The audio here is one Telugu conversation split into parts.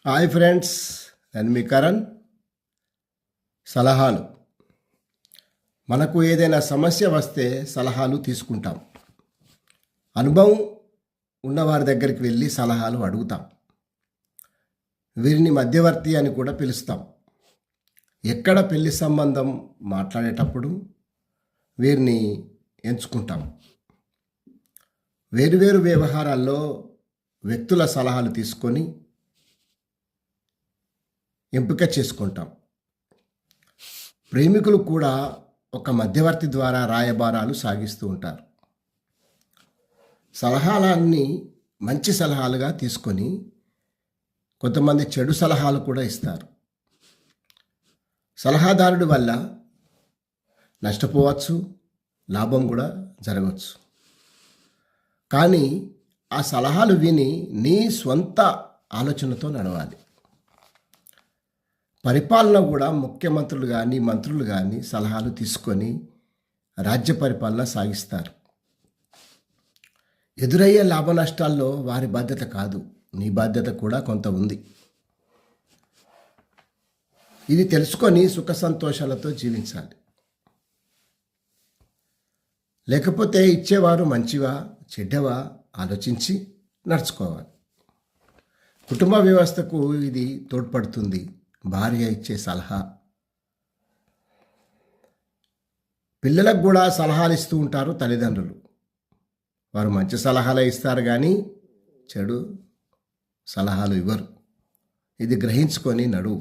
హాయ్ ఫ్రెండ్స్, నేను మీ కరణ్. సలహాలు. మనకు ఏదైనా సమస్య వస్తే సలహాలు తీసుకుంటాం. అనుభవం ఉన్నవారి దగ్గరికి వెళ్ళి సలహాలు అడుగుతాం. వీరిని మధ్యవర్తి అని కూడా పిలుస్తాం. ఎక్కడ పెళ్లి సంబంధం మాట్లాడేటప్పుడు వీరిని ఎంచుకుంటాం. వేరువేరు వ్యవహారాల్లో వ్యక్తుల సలహాలు తీసుకొని ఎంపిక చేసుకుంటాం. ప్రేమికులు కూడా ఒక మధ్యవర్తి ద్వారా రాయబారాలు సాగిస్తూ ఉంటారు. సలహాలన్నీ మంచి సలహాలుగా తీసుకొని కొంతమంది చెడు సలహాలు కూడా ఇస్తారు. సలహాదారుడి వల్ల నష్టపోవచ్చు, లాభం కూడా జరగవచ్చు. కానీ ఆ సలహాలు విని నీ స్వంత ఆలోచనతో నడవాలి. పరిపాలన కూడా ముఖ్యమంత్రులు కానీ మంత్రులు కానీ సలహాలు తీసుకొని రాజ్య పరిపాలన సాగిస్తారు. ఎదురయ్యే లాభ నష్టాల్లో వారి బాధ్యత కాదు, నీ బాధ్యత కూడా కొంత ఉంది. ఇది తెలుసుకొని సుఖ సంతోషాలతో జీవించాలి. లేకపోతే ఇచ్చేవారు మంచివా చెడ్డవా ఆలోచించి నడుచుకోవాలి. కుటుంబ వ్యవస్థకు ఇది తోడ్పడుతుంది. భార్య ఇచ్చే సలహా. పిల్లలకు కూడా సలహాలు ఇస్తూ ఉంటారు తల్లిదండ్రులు. వారు మంచి సలహాలే ఇస్తారు కానీ చెడు సలహాలు ఇవ్వరు. ఇది గ్రహించుకొని నడువు.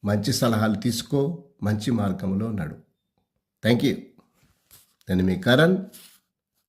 మంచి సలహాలు తీసుకో, మంచి మార్గంలో నడు. Thank you. నేను మీ కరణ్.